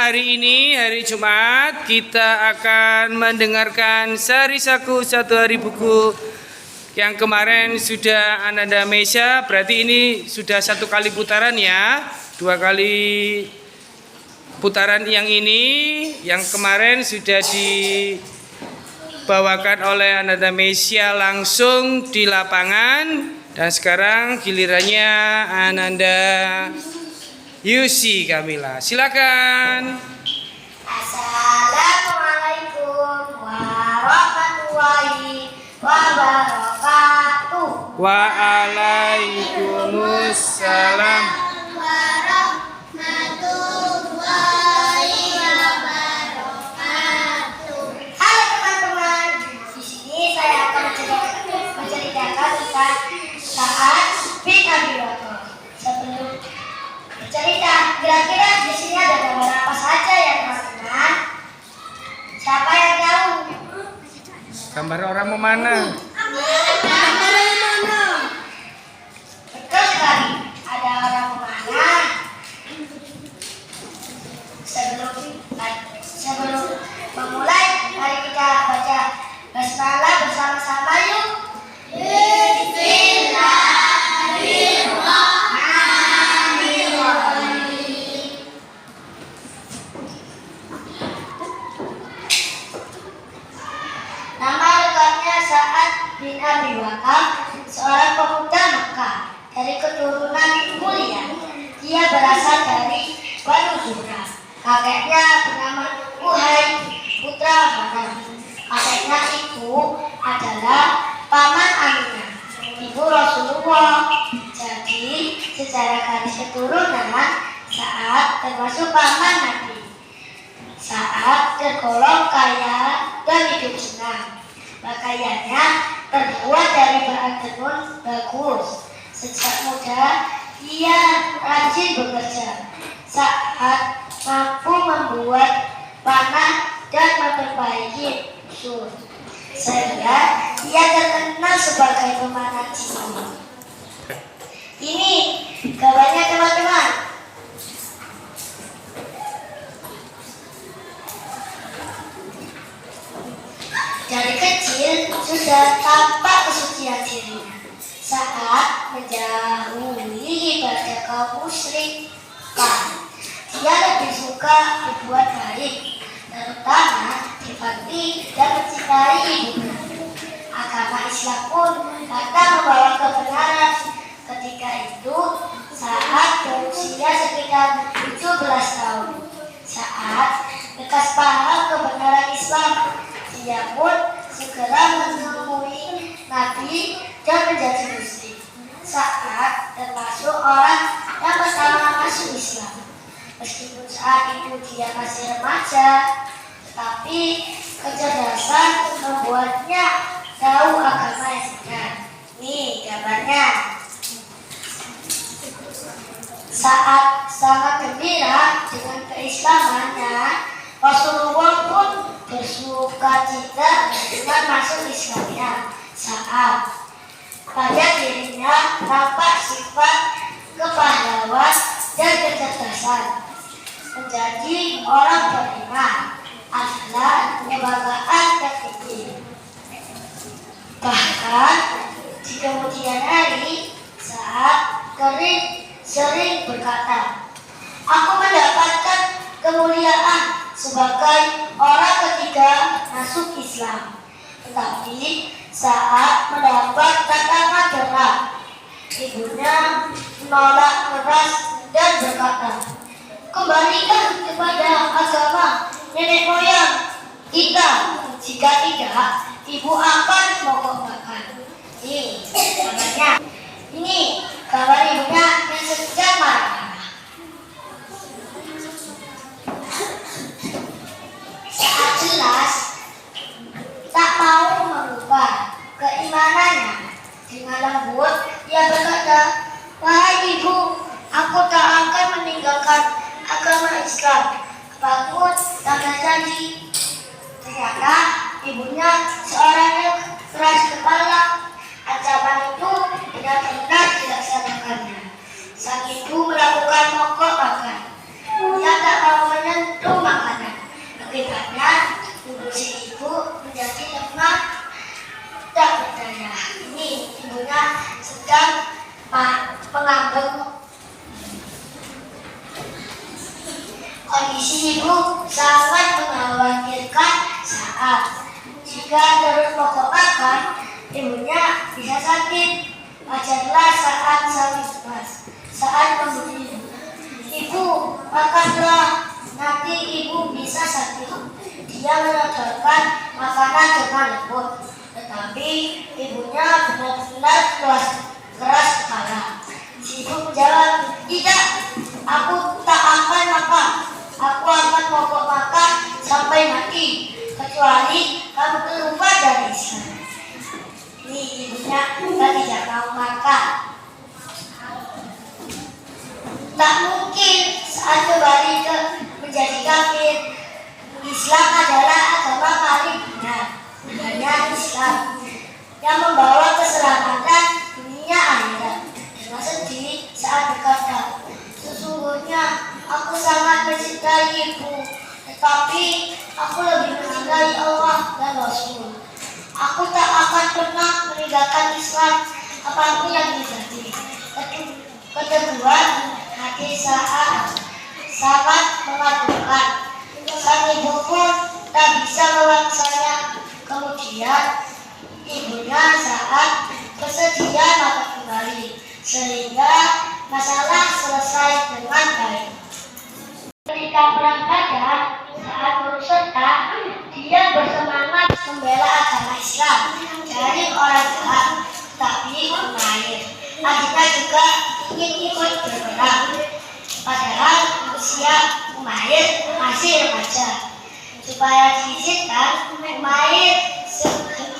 hari ini, hari Jumat, kita akan mendengarkan Sari Saku Satu Hari Buku yang kemarin sudah Ananda Mesya. Berarti ini sudah 1 kali putaran ya. 2 kali putaran yang ini, yang kemarin sudah dibawakan oleh Ananda Mesya langsung di lapangan. Dan sekarang gilirannya Ananda Yusi Kamila, silakan. Assalamualaikum warahmatullahi wabarakatuh. Waalaikumsalam warahmatullahi wabarakatuh. Halo teman-teman, di sini saya akan menceritakan tentang Sa'ad bin Abi Waqqas. Sebelum cerita, kira-kira di sini ada gambar apa saja yang terkenal? Siapa yang tahu? Gambar orang memanah. Betul sekali, ada orang memanah. Sebelum memulai, mari kita baca basmalah bersama-sama yuk. Nama lengkapnya Sa'ad bin Abi Waqqas, seorang pemuda Mekah dari keturunan mulia. Dia berasal dari Banu Zuhra. Kakeknya bernama Uhai putra Hanan. Kakeknya itu adalah paman Aminah, ibu Rasulullah. Jadi secara garis keturunan Sa'ad termasuk paman Nabi. Sa'ad tergolong kaya dan hidup senang. Pakaiannya terbuat dari bahan tenun bagus. Sejak muda ia rajin bekerja. Sa'ad mampu membuat panah dan memperbaiki usul, sehingga ia terkenal sebagai pemanah jiwa. Ini gambarnya teman-teman. Dari kecil sudah tampak kesucian dirinya. Saat menjauhi ibadah kaum musyrikan, dia lebih suka berbuat baik, terutama berbakti dan mencintai ibunya. Agama Islam pun datang membawa kebenaran. Ketika itu Saat berusia sekitar 17 tahun. Saat lekas paham kebenaran Islam, dia pun segera menemui Nabi dan menjadi muslim. Saat termasuk orang yang pertama masuk Islam. Meskipun saat itu dia masih remaja, tetapi kecerdasan membuatnya tahu agama yang benar. Nih gambarnya. Saat sangat gembira dengan keislamannya, Rasulullah pun bersuka cita dengan masuk Islamnya. Saat pada dirinya tampak sifat kepahlawan dan kecerdasan. Menjadi orang beriman adalah kebanggaan tertinggi. Bahkan di kemudian hari, Saat sering berkata, "Aku mendapatkan kemuliaan sebagai orang ketiga masuk Islam." Tetapi Saat mendapat tantangan berat. Ibunya menolak keras dan berkata, "Kembalikan kepada agama nenek moyang kita. Jika tidak, ibu akan mogok-mogokkan." Ini gambarnya. Ini gambar ibunya yang sedang marah. Saat jelas tak mau mengubah keimanannya. Dengan lembut ia berkata, "Wahai ibu, aku tak akan meninggalkan agama Islam apapun yang terjadi." Ternyata ibunya seorang yang keras kepala. Ancaman itu benar-benar dilaksanakannya. Sang ibu melakukan mogok makan. Dia tak mau menyentuh Kondisi ibu sangat mengkhawatirkan saat jika terus pokok makan, ibunya bisa sakit. Wajarlah saat sakit saat memberi. Ibu, makanlah, nanti ibu bisa sakit. Dia menyodorkan makanan dengan lembut, tetapi ibunya benar-benar keras kepala. Si ibu menjawab, tidak, aku tak akan makan. Aku akan pokok makan sampai mati, kecuali kamu keluar dari Islam. Ini ibunya tidak mau makan. Tak mungkin saat kembali menjadi kafir. Islam adalah agama paling benar, hanya Islam yang membawa keselamatan dunia akhirat. Dengan sedih saat berkata, sesungguhnya aku sangat mencintai ibu, tetapi aku lebih mencintai Allah dan Rasul. Aku tak akan pernah meninggalkan Islam apapun yang terjadi. Kedua, hati saat sangat mengagumkan. Sang ibu pun tak bisa memaksanya. Kemudian ibunya saat bersedia makan kembali, sehingga masalah selesai dengan baik. Ketika perang Badar, saat berserta, dia bersemangat membela agama Islam dari orang jahat, tapi Umair. Adiknya juga ingin ikut berperang, padahal usia Umair masih remaja. Supaya diizinkan, Umair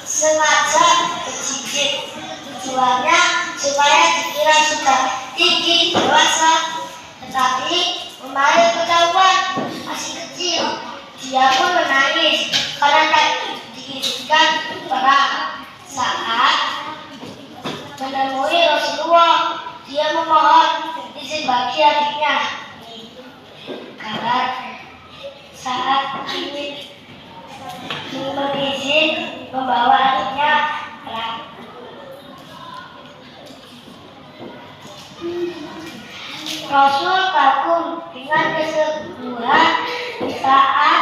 sengaja berjihad. Tujuannya supaya dikira sudah tinggi dewasa, tetapi Umair ketahuan masih kecil. Dia pun menangis karena tak diizinkan perang. Saat menemui Rasulullah, dia memohon izin bagi adiknya. Kabar saat ini berizin membawa adiknya perang. Rasul kagum dengan kesembuhan saat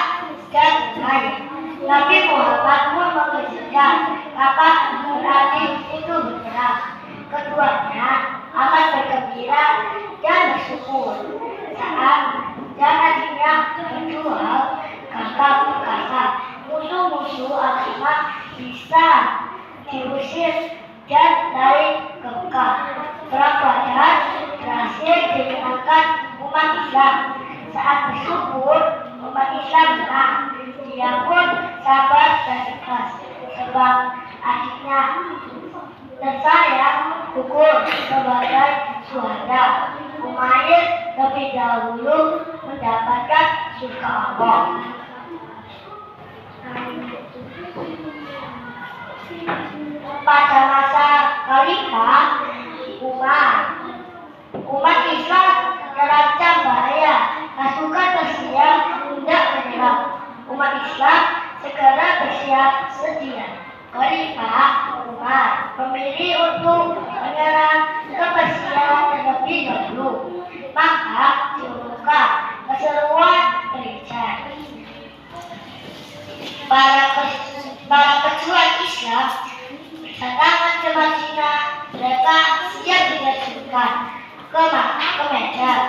dan lain. Nabi Muhammad pun mengajarkan kakak beradik itu berperang. Keduanya akan bergembira dan bersyukur. Saat dan adiknya berjuang, kakak berkata, musuh-musuh agama bisa diusir dan tarik ke Mekah. Perang Badar berhasil dimenangkan umat Islam. Saat bersyukur, umat Islam menang. Dia pun sabar dan ikhlas, sebab adiknya tersayang gugur sebagai syuhada. Umair lebih dahulu mendapatkan surga Allah. Pada masa Khalifah Umar, umat Islam terancam bahaya. Pasukan Persia hendak menyerang. Umat Islam segera bersiap sedia. Khalifah Umar memilih untuk menyerang ke Persia terlebih dahulu. Maka diumumkan keseruan gereja. Para pejuang Islam berdatangan ke Madinah. Mereka siap diterjunkan ke Medan.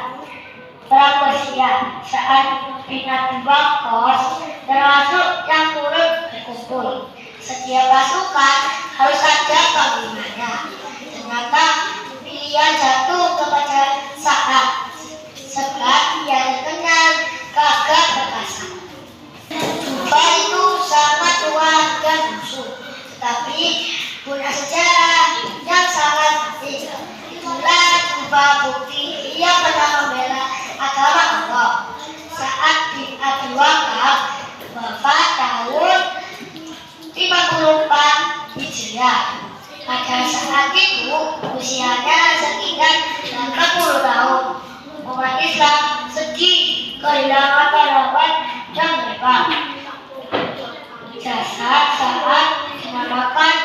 Perang Persia saat binatang Waqqas termasuk yang turut berkumpul. Setiap pasukan harus ada panglimanya. Ternyata pilihan jatuh kepada Sa'ad, sebab ia terkenal gagah perkasa. Jubah itu sangat tua dan busuk, tetapi punya sejarah yang sangat penting. Itulah jubah bukti ia pernah membela agama Allah. Saat bin Abi Waqqas wafat tahun 54 Hijriah. Pada saat itu usianya sekitar 80 tahun. Umat Islam sedih kehilangan pahlawan yang hebat. Jasad saat dinamakan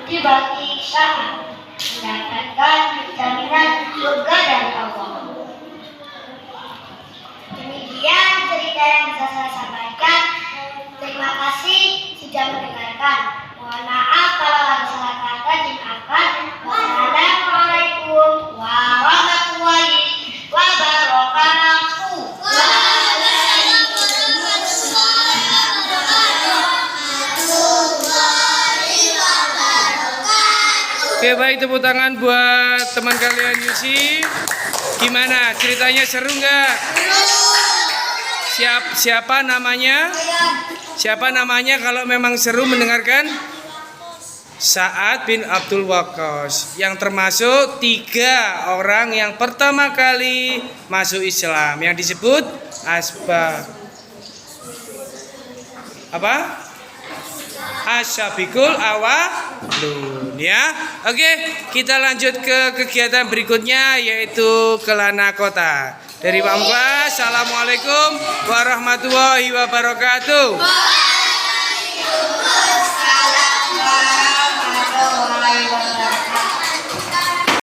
dibagi Sa'ad, mendapatkan jaminan surga dari Allah. Demikian saya sampaikan. Terima kasih sudah mendengarkan. Mohon maaf kalau ada salah kata, dimaafkan. Wassalamualaikum warahmatullahi wabarakatuh. Oke, baik, tepuk tangan buat teman kalian Yusi. Gimana ceritanya, seru nggak? Siapa namanya? Siapa namanya kalau memang seru mendengarkan? Sa'ad bin Abdul Waqqas, yang termasuk 3 orang yang pertama kali masuk Islam, yang disebut Asy-Syabiqul Awwalun, ya. Oke, kita lanjut ke kegiatan berikutnya, yaitu Kelana Kota. Dari Pak Muka, Assalamualaikum warahmatullahi wabarakatuh.